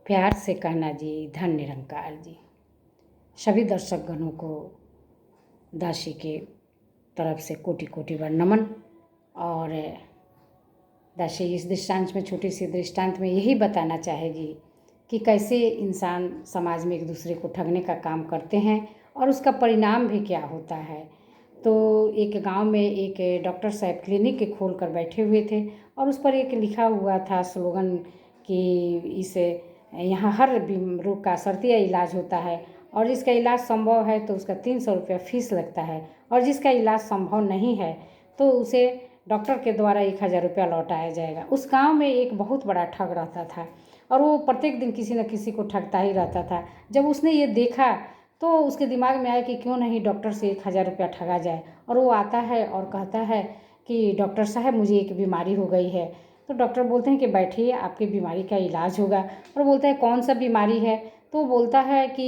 प्यार से कहना जी धन निरंकार जी। सभी दर्शकगणों को दासी के तरफ से कोटि कोटि बार नमन। और दासी इस दृष्टांत में, छोटी सी दृष्टांत में यही बताना चाहेगी कि कैसे इंसान समाज में एक दूसरे को ठगने का काम करते हैं और उसका परिणाम भी क्या होता है। तो एक गांव में एक डॉक्टर साहब क्लिनिक खोल कर बैठे हुए थे और उस पर एक लिखा हुआ था स्लोगन कि इसे यहाँ हर रोग का शर्तीय इलाज होता है और जिसका इलाज संभव है तो उसका 300 रुपया फीस लगता है और जिसका इलाज संभव नहीं है तो उसे डॉक्टर के द्वारा 1000 रुपया लौटाया जाएगा। उस गांव में एक बहुत बड़ा ठग रहता था और वो प्रत्येक दिन किसी न किसी को ठगता ही रहता था। जब उसने ये देखा तो उसके दिमाग में आया कि क्यों नहीं डॉक्टर से 1000 रुपया ठगा जाए। और वो आता है और कहता है कि डॉक्टर साहब मुझे एक बीमारी हो गई है। तो डॉक्टर बोलते हैं कि बैठिए, आपकी बीमारी का इलाज होगा। और बोलता है कौन सा बीमारी है। तो बोलता है कि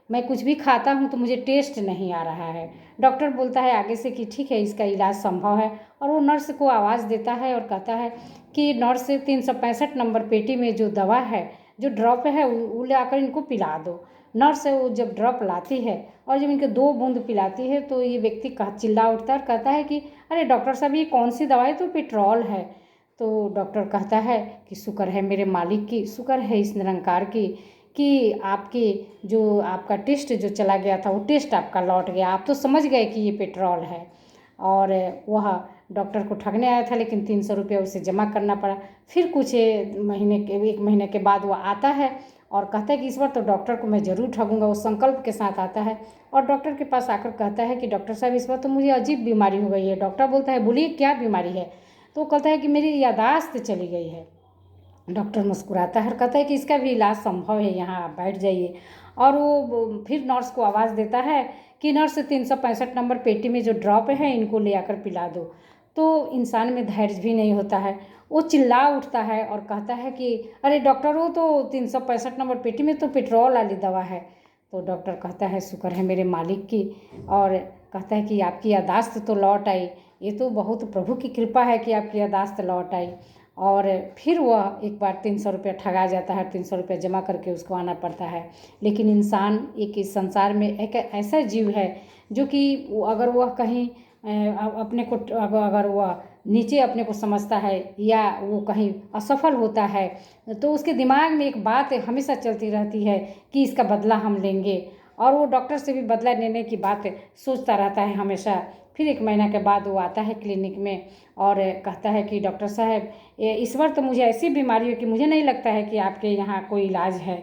मैं कुछ भी खाता हूँ तो मुझे टेस्ट नहीं आ रहा है। डॉक्टर बोलता है आगे से कि ठीक है, इसका इलाज संभव है। और वो नर्स को आवाज़ देता है और कहता है कि नर्स 365 नंबर पेटी में जो दवा है, जो ड्रॉप है, वो ले आकर इनको पिला दो। नर्स है वो जब ड्रॉप लाती है और जब इनके 2 बूंद पिलाती है तो ये व्यक्ति चिल्ला उठता है और कहता है कि अरे डॉक्टर साहब ये कौन सी दवाई, तो पेट्रोल है। तो डॉक्टर कहता है कि शुक्र है मेरे मालिक की, शुक्र है इस निरंकार की कि आपका टेस्ट जो चला गया था वो टेस्ट आपका लौट गया, आप तो समझ गए कि ये पेट्रोल है। और वह डॉक्टर को ठगने आया था लेकिन 300 रुपया उसे जमा करना पड़ा। फिर कुछ एक महीने के बाद वो आता है और कहता है कि इस बार तो डॉक्टर को मैं ज़रूर ठगूंगा। वो संकल्प के साथ आता है और डॉक्टर के पास आकर कहता है कि डॉक्टर साहब इस बार तो मुझे अजीब बीमारी हो गई है। डॉक्टर बोलता है बोलिए क्या बीमारी है। तो वो कहता है कि मेरी याददाश्त चली गई है। डॉक्टर मुस्कुराता है और कहता है कि इसका भी इलाज संभव है, यहाँ आप बैठ जाइए। और वो फिर नर्स को आवाज़ देता है कि नर्स 365 नंबर पेटी में जो ड्रॉप है इनको ले आकर पिला दो। तो इंसान में धैर्य भी नहीं होता है, वो चिल्ला उठता है और कहता है कि अरे डॉक्टर वो तो 365 नंबर पेटी में तो पेट्रोल वाली दवा है। तो डॉक्टर कहता है शुक्र है मेरे मालिक की, और कहता है कि आपकी याददाश्त तो लौट आई। ये तो बहुत प्रभु की कृपा है कि आपकी याददाश्त लौट आई। और फिर वह एक बार 300 रुपया ठगा जाता है, 300 रुपया जमा करके उसको आना पड़ता है। लेकिन इंसान एक इस संसार में एक ऐसा जीव है जो कि अगर वह कहीं अपने को अगर वह नीचे अपने को समझता है या वो कहीं असफल होता है तो उसके दिमाग में एक बात हमेशा चलती रहती है कि इसका बदला हम लेंगे। और वो डॉक्टर से भी बदला लेने की बात सोचता रहता है हमेशा। फिर 1 महीना के बाद वो आता है क्लिनिक में और कहता है कि डॉक्टर साहब इस बार तो मुझे ऐसी बीमारी है कि मुझे नहीं लगता है कि आपके यहाँ कोई इलाज है।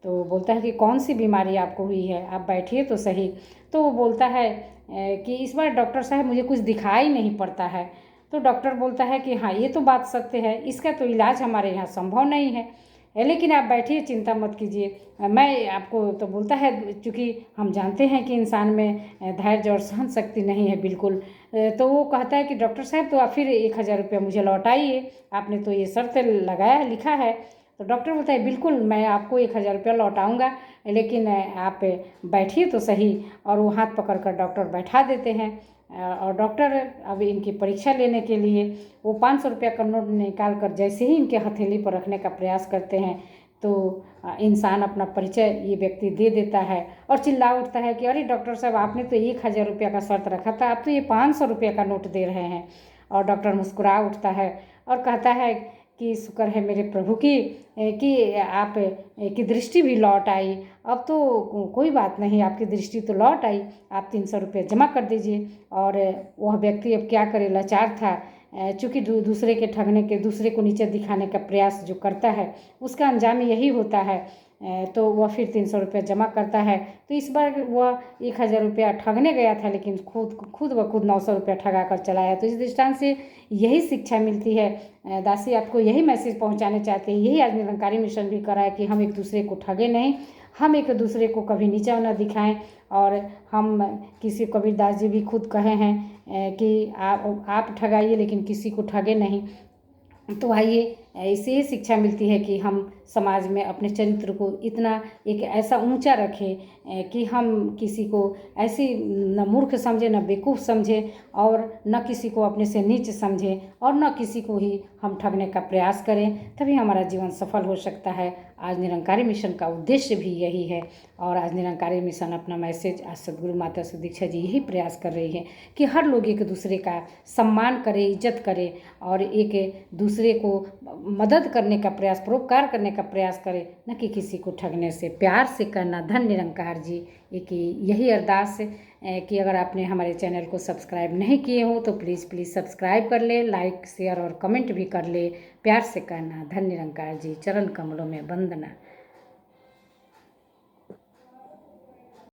तो बोलता है कि कौन सी बीमारी आपको हुई है, आप बैठिए तो सही। तो वो बोलता है कि इस बार डॉक्टर साहब मुझे कुछ दिखाई नहीं पड़ता है। तो डॉक्टर बोलता है कि हाँ ये तो बात सत्य है, इसका तो इलाज हमारे यहाँ संभव नहीं है, लेकिन आप बैठिए, चिंता मत कीजिए, मैं आपको। तो बोलता है चूँकि हम जानते हैं कि इंसान में धैर्य और सहन शक्ति नहीं है बिल्कुल। तो वो कहता है कि डॉक्टर साहब तो आप फिर 1000 रुपया मुझे लौटाइए, आपने तो ये शर्त लगाया लिखा है। तो डॉक्टर बोलता है बिल्कुल मैं आपको 1000 रुपया लौटाऊंगा, लेकिन आप बैठिए तो सही। और वो हाथ पकड़ कर डॉक्टर बैठा देते हैं। और डॉक्टर अब इनकी परीक्षा लेने के लिए वो 500 रुपया का नोट निकाल कर जैसे ही इनके हथेली पर रखने का प्रयास करते हैं तो इंसान अपना परिचय ये व्यक्ति दे देता है और चिल्ला उठता है कि अरे डॉक्टर साहब आपने तो 1000 रुपया का शर्त रखा था, आप तो ये 500 रुपया का नोट दे रहे हैं। और डॉक्टर मुस्कुरा उठता है और कहता है कि शुक्र है मेरे प्रभु की कि आप की दृष्टि भी लौट आई। अब तो कोई बात नहीं, आपकी दृष्टि तो लौट आई, आप 300 रुपये जमा कर दीजिए। और वह व्यक्ति अब क्या करे, लाचार था। चूँकि दूसरे के ठगने के, दूसरे को नीचे दिखाने का प्रयास जो करता है उसका अंजाम यही होता है। तो वह फिर 300 रुपया जमा करता है। तो इस बार वह 1000 रुपया ठगने गया था लेकिन खुद ब खुद 900 रुपया ठगा कर चला आया। तो इस दृष्टांत से यही शिक्षा मिलती है। दासी आपको यही मैसेज पहुंचाने चाहते हैं, यही आज निरंकारी मिशन भी करा है कि हम एक दूसरे को ठगे नहीं, हम एक दूसरे को कभी नीचा न दिखाएं। और हम किसी कबीरदास जी भी खुद कहे हैं कि आप ठगाइए लेकिन किसी को ठगे नहीं। तो आइए इससे ही शिक्षा मिलती है कि हम समाज में अपने चरित्र को इतना एक ऐसा ऊंचा रखें कि हम किसी को ऐसी न मूर्ख समझे, न बेवकूफ़ समझे, और न किसी को अपने से नीच समझे, और न किसी को ही हम ठगने का प्रयास करें। तभी हमारा जीवन सफल हो सकता है। आज निरंकारी मिशन का उद्देश्य भी यही है। और आज निरंकारी मिशन अपना मैसेज, आज सदगुरु माता सुदीक्षा जी यही प्रयास कर रही है कि हर लोग एक दूसरे का सम्मान करे, इज्जत करे, और एक दूसरे को मदद करने का प्रयास, परोपकार करने का प्रयास करे, न कि किसी को ठगने से। प्यार से कहना धन निरंकार जी। एक यही अरदास कि अगर आपने हमारे चैनल को सब्सक्राइब नहीं किए हो तो प्लीज़ सब्सक्राइब कर ले, लाइक शेयर और कमेंट भी कर ले। प्यार से कहना धन निरंकार जी। चरण कमलों में वंदना।